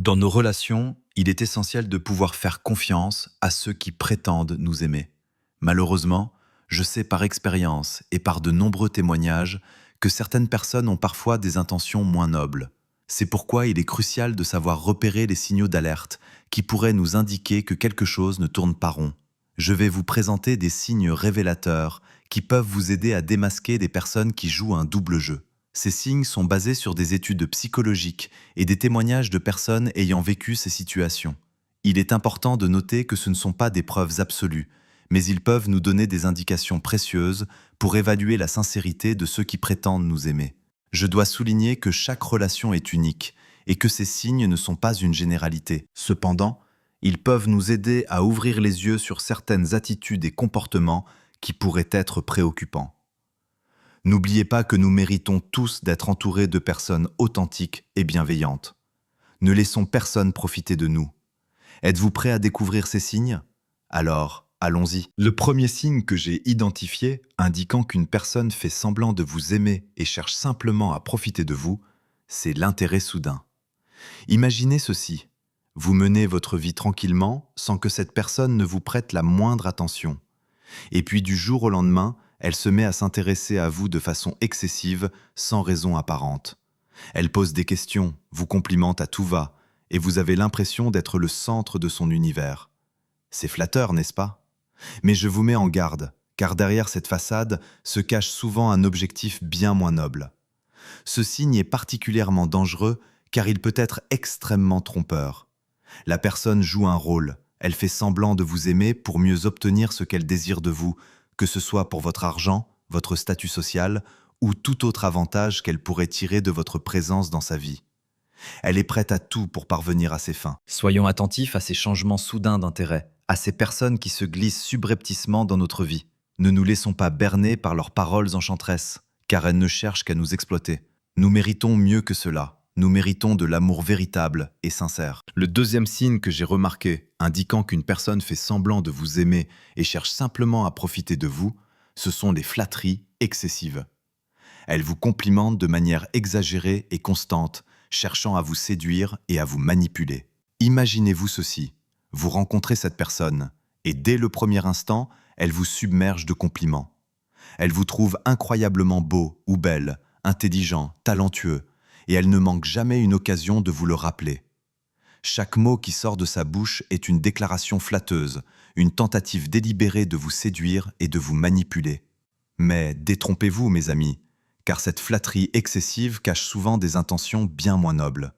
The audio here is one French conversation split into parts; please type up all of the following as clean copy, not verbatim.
Dans nos relations, il est essentiel de pouvoir faire confiance à ceux qui prétendent nous aimer. Malheureusement, je sais par expérience et par de nombreux témoignages que certaines personnes ont parfois des intentions moins nobles. C'est pourquoi il est crucial de savoir repérer les signaux d'alerte qui pourraient nous indiquer que quelque chose ne tourne pas rond. Je vais vous présenter des signes révélateurs qui peuvent vous aider à démasquer des personnes qui jouent un double jeu. Ces signes sont basés sur des études psychologiques et des témoignages de personnes ayant vécu ces situations. Il est important de noter que ce ne sont pas des preuves absolues, mais ils peuvent nous donner des indications précieuses pour évaluer la sincérité de ceux qui prétendent nous aimer. Je dois souligner que chaque relation est unique et que ces signes ne sont pas une généralité. Cependant, ils peuvent nous aider à ouvrir les yeux sur certaines attitudes et comportements qui pourraient être préoccupants. N'oubliez pas que nous méritons tous d'être entourés de personnes authentiques et bienveillantes. Ne laissons personne profiter de nous. Êtes-vous prêt à découvrir ces signes? Alors, allons-y. Le premier signe que j'ai identifié, indiquant qu'une personne fait semblant de vous aimer et cherche simplement à profiter de vous, c'est l'intérêt soudain. Imaginez ceci. Vous menez votre vie tranquillement sans que cette personne ne vous prête la moindre attention. Et puis du jour au lendemain, elle se met à s'intéresser à vous de façon excessive, sans raison apparente. Elle pose des questions, vous complimente à tout va, et vous avez l'impression d'être le centre de son univers. C'est flatteur, n'est-ce pas? Mais je vous mets en garde, car derrière cette façade se cache souvent un objectif bien moins noble. Ce signe est particulièrement dangereux car il peut être extrêmement trompeur. La personne joue un rôle, elle fait semblant de vous aimer pour mieux obtenir ce qu'elle désire de vous, que ce soit pour votre argent, votre statut social ou tout autre avantage qu'elle pourrait tirer de votre présence dans sa vie. Elle est prête à tout pour parvenir à ses fins. Soyons attentifs à ces changements soudains d'intérêt, à ces personnes qui se glissent subrepticement dans notre vie. Ne nous laissons pas berner par leurs paroles enchanteresses, car elles ne cherchent qu'à nous exploiter. Nous méritons mieux que cela. Nous méritons de l'amour véritable et sincère. Le deuxième signe que j'ai remarqué, indiquant qu'une personne fait semblant de vous aimer et cherche simplement à profiter de vous, ce sont les flatteries excessives. Elle vous complimente de manière exagérée et constante, cherchant à vous séduire et à vous manipuler. Imaginez-vous ceci. Vous rencontrez cette personne, et dès le premier instant, elle vous submerge de compliments. Elle vous trouve incroyablement beau ou belle, intelligent, talentueux, et elle ne manque jamais une occasion de vous le rappeler. Chaque mot qui sort de sa bouche est une déclaration flatteuse, une tentative délibérée de vous séduire et de vous manipuler. Mais détrompez-vous, mes amis, car cette flatterie excessive cache souvent des intentions bien moins nobles.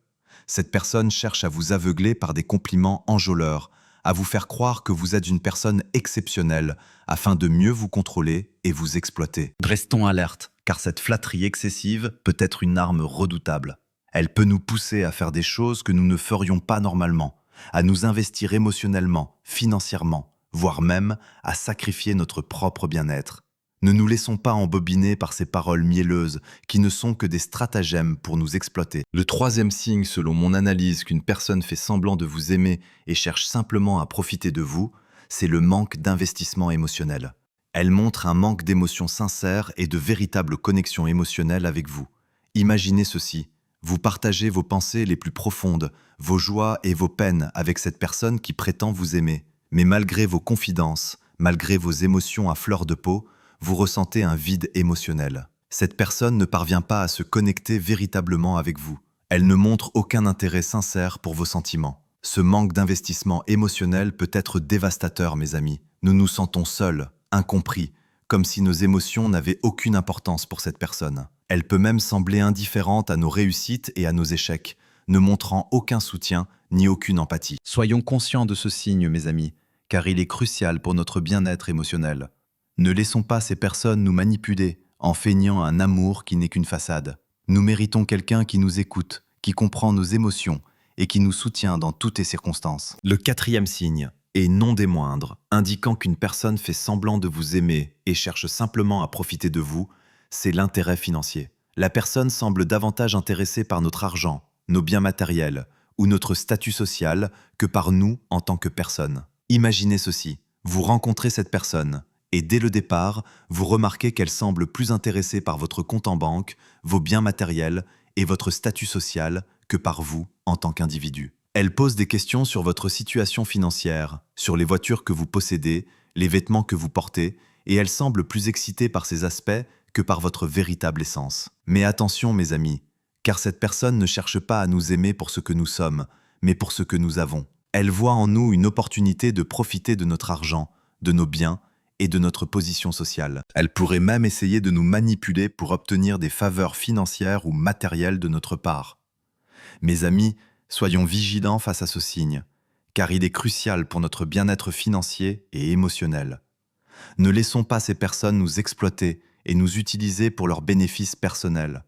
Cette personne cherche à vous aveugler par des compliments enjôleurs, à vous faire croire que vous êtes une personne exceptionnelle, afin de mieux vous contrôler et vous exploiter. Restons alertes, car cette flatterie excessive peut être une arme redoutable. Elle peut nous pousser à faire des choses que nous ne ferions pas normalement, à nous investir émotionnellement, financièrement, voire même à sacrifier notre propre bien-être. Ne nous laissons pas embobiner par ces paroles mielleuses qui ne sont que des stratagèmes pour nous exploiter. Le troisième signe, selon mon analyse, qu'une personne fait semblant de vous aimer et cherche simplement à profiter de vous, c'est le manque d'investissement émotionnel. Elle montre un manque d'émotions sincères et de véritables connexions émotionnelles avec vous. Imaginez ceci. Vous partagez vos pensées les plus profondes, vos joies et vos peines avec cette personne qui prétend vous aimer. Mais malgré vos confidences, malgré vos émotions à fleur de peau, vous ressentez un vide émotionnel. Cette personne ne parvient pas à se connecter véritablement avec vous. Elle ne montre aucun intérêt sincère pour vos sentiments. Ce manque d'investissement émotionnel peut être dévastateur, mes amis. Nous nous sentons seuls, incompris, comme si nos émotions n'avaient aucune importance pour cette personne. Elle peut même sembler indifférente à nos réussites et à nos échecs, ne montrant aucun soutien ni aucune empathie. Soyons conscients de ce signe, mes amis, car il est crucial pour notre bien-être émotionnel. Ne laissons pas ces personnes nous manipuler en feignant un amour qui n'est qu'une façade. Nous méritons quelqu'un qui nous écoute, qui comprend nos émotions et qui nous soutient dans toutes les circonstances. Le quatrième signe, et non des moindres, indiquant qu'une personne fait semblant de vous aimer et cherche simplement à profiter de vous, c'est l'intérêt financier. La personne semble davantage intéressée par notre argent, nos biens matériels ou notre statut social que par nous en tant que personne. Imaginez ceci, vous rencontrez cette personne et dès le départ, vous remarquez qu'elle semble plus intéressée par votre compte en banque, vos biens matériels et votre statut social que par vous en tant qu'individu. Elle pose des questions sur votre situation financière, sur les voitures que vous possédez, les vêtements que vous portez, et elle semble plus excitée par ces aspects que par votre véritable essence. Mais attention mes amis, car cette personne ne cherche pas à nous aimer pour ce que nous sommes, mais pour ce que nous avons. Elle voit en nous une opportunité de profiter de notre argent, de nos biens et de notre position sociale. Elle pourrait même essayer de nous manipuler pour obtenir des faveurs financières ou matérielles de notre part. Mes amis, soyons vigilants face à ce signe, car il est crucial pour notre bien-être financier et émotionnel. Ne laissons pas ces personnes nous exploiter et nous utiliser pour leurs bénéfices personnels.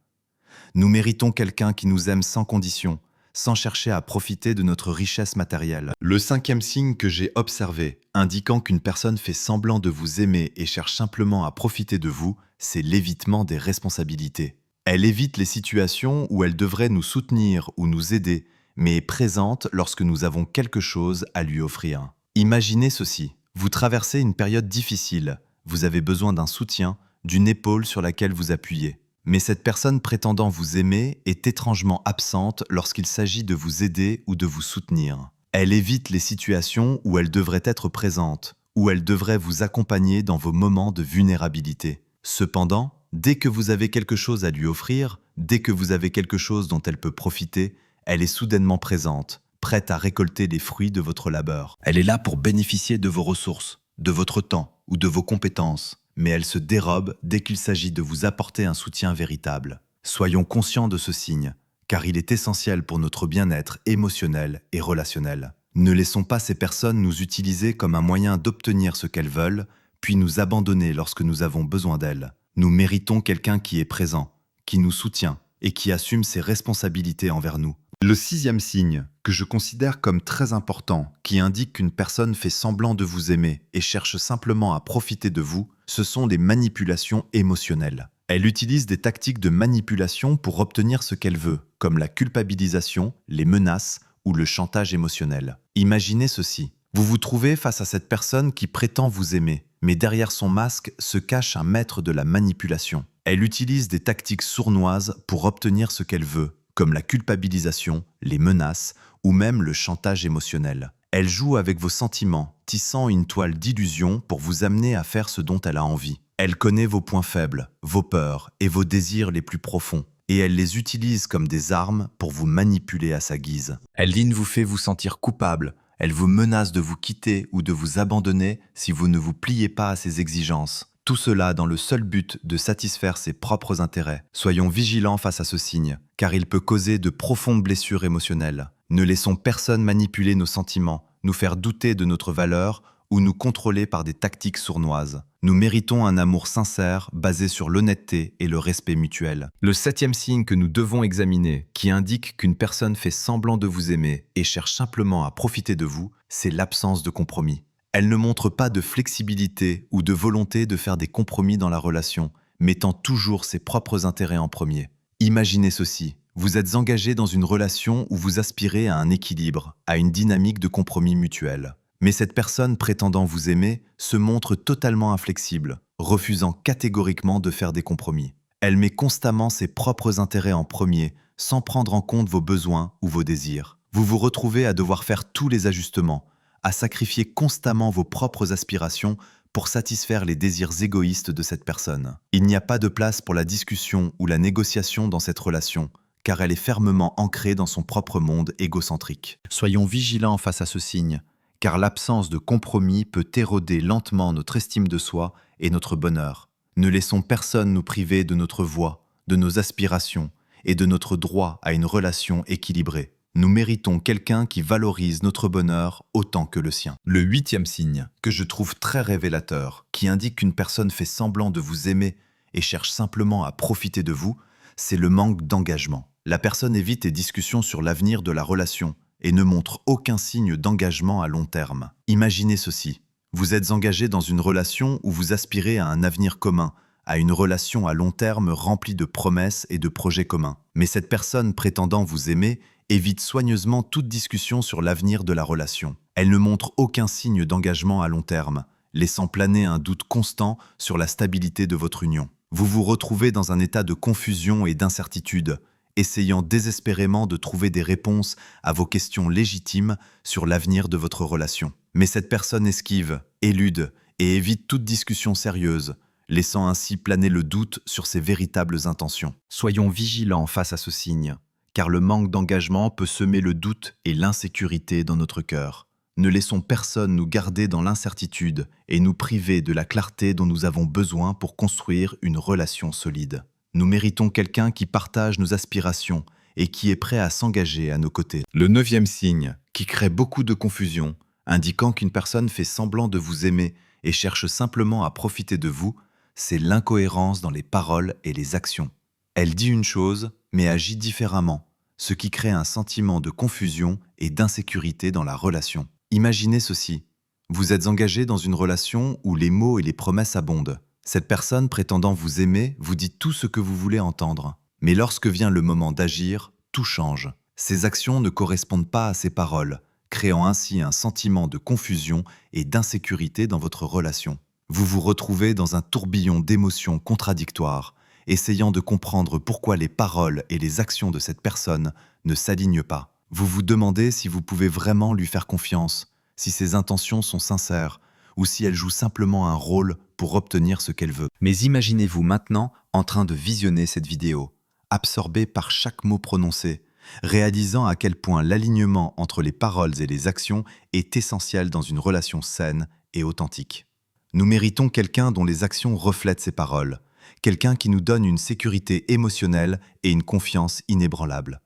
Nous méritons quelqu'un qui nous aime sans condition, sans chercher à profiter de notre richesse matérielle. Le 5e signe que j'ai observé, indiquant qu'une personne fait semblant de vous aimer et cherche simplement à profiter de vous, c'est l'évitement des responsabilités. Elle évite les situations où elle devrait nous soutenir ou nous aider, mais est présente lorsque nous avons quelque chose à lui offrir. Imaginez ceci, vous traversez une période difficile, vous avez besoin d'un soutien, d'une épaule sur laquelle vous appuyer. Mais cette personne prétendant vous aimer est étrangement absente lorsqu'il s'agit de vous aider ou de vous soutenir. Elle évite les situations où elle devrait être présente, où elle devrait vous accompagner dans vos moments de vulnérabilité. Cependant, dès que vous avez quelque chose à lui offrir, dès que vous avez quelque chose dont elle peut profiter, elle est soudainement présente, prête à récolter les fruits de votre labeur. Elle est là pour bénéficier de vos ressources, de votre temps ou de vos compétences, mais elle se dérobe dès qu'il s'agit de vous apporter un soutien véritable. Soyons conscients de ce signe, car il est essentiel pour notre bien-être émotionnel et relationnel. Ne laissons pas ces personnes nous utiliser comme un moyen d'obtenir ce qu'elles veulent, puis nous abandonner lorsque nous avons besoin d'elles. Nous méritons quelqu'un qui est présent, qui nous soutient et qui assume ses responsabilités envers nous. Le 6e signe, que je considère comme très important, qui indique qu'une personne fait semblant de vous aimer et cherche simplement à profiter de vous, ce sont des manipulations émotionnelles. Elle utilise des tactiques de manipulation pour obtenir ce qu'elle veut, comme la culpabilisation, les menaces ou le chantage émotionnel. Imaginez ceci. Vous vous trouvez face à cette personne qui prétend vous aimer, mais derrière son masque se cache un maître de la manipulation. Elle utilise des tactiques sournoises pour obtenir ce qu'elle veut, comme la culpabilisation, les menaces ou même le chantage émotionnel. Elle joue avec vos sentiments, tissant une toile d'illusion pour vous amener à faire ce dont elle a envie. Elle connaît vos points faibles, vos peurs et vos désirs les plus profonds, et elle les utilise comme des armes pour vous manipuler à sa guise. Elle vous fait vous sentir coupable, elle vous menace de vous quitter ou de vous abandonner si vous ne vous pliez pas à ses exigences. Tout cela dans le seul but de satisfaire ses propres intérêts. Soyons vigilants face à ce signe, car il peut causer de profondes blessures émotionnelles. Ne laissons personne manipuler nos sentiments, nous faire douter de notre valeur ou nous contrôler par des tactiques sournoises. Nous méritons un amour sincère basé sur l'honnêteté et le respect mutuel. Le 7e signe que nous devons examiner, qui indique qu'une personne fait semblant de vous aimer et cherche simplement à profiter de vous, c'est l'absence de compromis. Elle ne montre pas de flexibilité ou de volonté de faire des compromis dans la relation, mettant toujours ses propres intérêts en premier. Imaginez ceci, vous êtes engagé dans une relation où vous aspirez à un équilibre, à une dynamique de compromis mutuel. Mais cette personne prétendant vous aimer se montre totalement inflexible, refusant catégoriquement de faire des compromis. Elle met constamment ses propres intérêts en premier, sans prendre en compte vos besoins ou vos désirs. Vous vous retrouvez à devoir faire tous les ajustements, à sacrifier constamment vos propres aspirations pour satisfaire les désirs égoïstes de cette personne. Il n'y a pas de place pour la discussion ou la négociation dans cette relation, car elle est fermement ancrée dans son propre monde égocentrique. Soyons vigilants face à ce signe, car l'absence de compromis peut éroder lentement notre estime de soi et notre bonheur. Ne laissons personne nous priver de notre voix, de nos aspirations et de notre droit à une relation équilibrée. Nous méritons quelqu'un qui valorise notre bonheur autant que le sien. Le 8e signe, que je trouve très révélateur, qui indique qu'une personne fait semblant de vous aimer et cherche simplement à profiter de vous, c'est le manque d'engagement. La personne évite les discussions sur l'avenir de la relation et ne montre aucun signe d'engagement à long terme. Imaginez ceci, vous êtes engagé dans une relation où vous aspirez à un avenir commun, à une relation à long terme remplie de promesses et de projets communs. Mais cette personne prétendant vous aimer évite soigneusement toute discussion sur l'avenir de la relation. Elle ne montre aucun signe d'engagement à long terme, laissant planer un doute constant sur la stabilité de votre union. Vous vous retrouvez dans un état de confusion et d'incertitude, essayant désespérément de trouver des réponses à vos questions légitimes sur l'avenir de votre relation. Mais cette personne esquive, élude et évite toute discussion sérieuse, laissant ainsi planer le doute sur ses véritables intentions. Soyons vigilants face à ce signe, car le manque d'engagement peut semer le doute et l'insécurité dans notre cœur. Ne laissons personne nous garder dans l'incertitude et nous priver de la clarté dont nous avons besoin pour construire une relation solide. Nous méritons quelqu'un qui partage nos aspirations et qui est prêt à s'engager à nos côtés. Le 9e signe, qui crée beaucoup de confusion, indiquant qu'une personne fait semblant de vous aimer et cherche simplement à profiter de vous, c'est l'incohérence dans les paroles et les actions. Elle dit une chose, mais agit différemment, ce qui crée un sentiment de confusion et d'insécurité dans la relation. Imaginez ceci. Vous êtes engagé dans une relation où les mots et les promesses abondent. Cette personne prétendant vous aimer vous dit tout ce que vous voulez entendre. Mais lorsque vient le moment d'agir, tout change. Ses actions ne correspondent pas à ses paroles, créant ainsi un sentiment de confusion et d'insécurité dans votre relation. Vous vous retrouvez dans un tourbillon d'émotions contradictoires, essayant de comprendre pourquoi les paroles et les actions de cette personne ne s'alignent pas. Vous vous demandez si vous pouvez vraiment lui faire confiance, si ses intentions sont sincères, ou si elle joue simplement un rôle pour obtenir ce qu'elle veut. Mais imaginez-vous maintenant en train de visionner cette vidéo, absorbé par chaque mot prononcé, réalisant à quel point l'alignement entre les paroles et les actions est essentiel dans une relation saine et authentique. Nous méritons quelqu'un dont les actions reflètent ses paroles, quelqu'un qui nous donne une sécurité émotionnelle et une confiance inébranlable.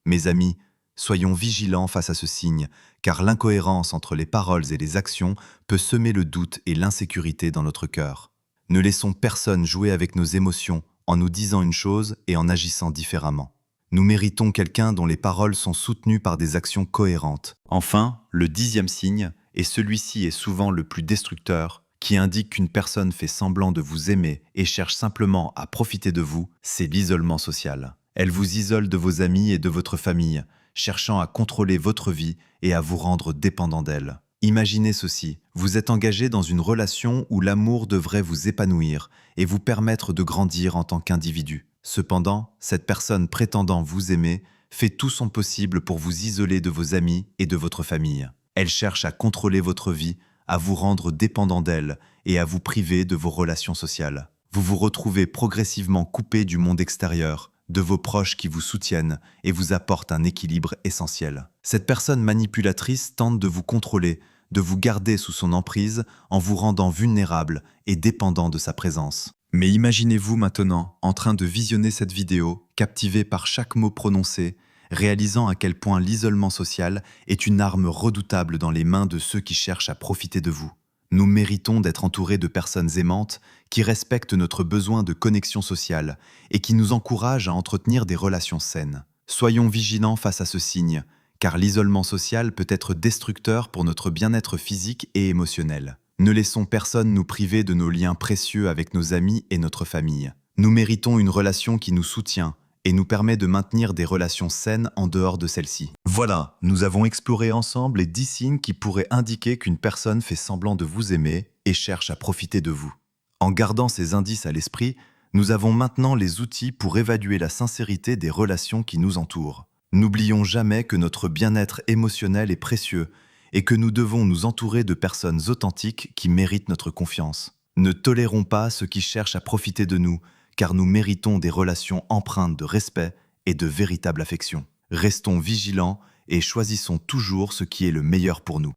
Mes amis, soyons vigilants face à ce signe, car l'incohérence entre les paroles et les actions peut semer le doute et l'insécurité dans notre cœur. Ne laissons personne jouer avec nos émotions en nous disant une chose et en agissant différemment. Nous méritons quelqu'un dont les paroles sont soutenues par des actions cohérentes. Enfin, le 10e signe, et celui-ci est souvent le plus destructeur, qui indique qu'une personne fait semblant de vous aimer et cherche simplement à profiter de vous, c'est l'isolement social. Elle vous isole de vos amis et de votre famille, cherchant à contrôler votre vie et à vous rendre dépendant d'elle. Imaginez ceci, vous êtes engagé dans une relation où l'amour devrait vous épanouir et vous permettre de grandir en tant qu'individu. Cependant, cette personne prétendant vous aimer fait tout son possible pour vous isoler de vos amis et de votre famille. Elle cherche à contrôler votre vie, à vous rendre dépendant d'elle et à vous priver de vos relations sociales. Vous vous retrouvez progressivement coupé du monde extérieur, de vos proches qui vous soutiennent et vous apportent un équilibre essentiel. Cette personne manipulatrice tente de vous contrôler, de vous garder sous son emprise en vous rendant vulnérable et dépendant de sa présence. Mais imaginez-vous maintenant en train de visionner cette vidéo, captivé par chaque mot prononcé, réalisant à quel point l'isolement social est une arme redoutable dans les mains de ceux qui cherchent à profiter de vous. Nous méritons d'être entourés de personnes aimantes qui respectent notre besoin de connexion sociale et qui nous encouragent à entretenir des relations saines. Soyons vigilants face à ce signe, car l'isolement social peut être destructeur pour notre bien-être physique et émotionnel. Ne laissons personne nous priver de nos liens précieux avec nos amis et notre famille. Nous méritons une relation qui nous soutient et nous permet de maintenir des relations saines en dehors de celles-ci. Voilà, nous avons exploré ensemble les 10 signes qui pourraient indiquer qu'une personne fait semblant de vous aimer et cherche à profiter de vous. En gardant ces indices à l'esprit, nous avons maintenant les outils pour évaluer la sincérité des relations qui nous entourent. N'oublions jamais que notre bien-être émotionnel est précieux et que nous devons nous entourer de personnes authentiques qui méritent notre confiance. Ne tolérons pas ceux qui cherchent à profiter de nous, car nous méritons des relations empreintes de respect et de véritable affection. Restons vigilants et choisissons toujours ce qui est le meilleur pour nous.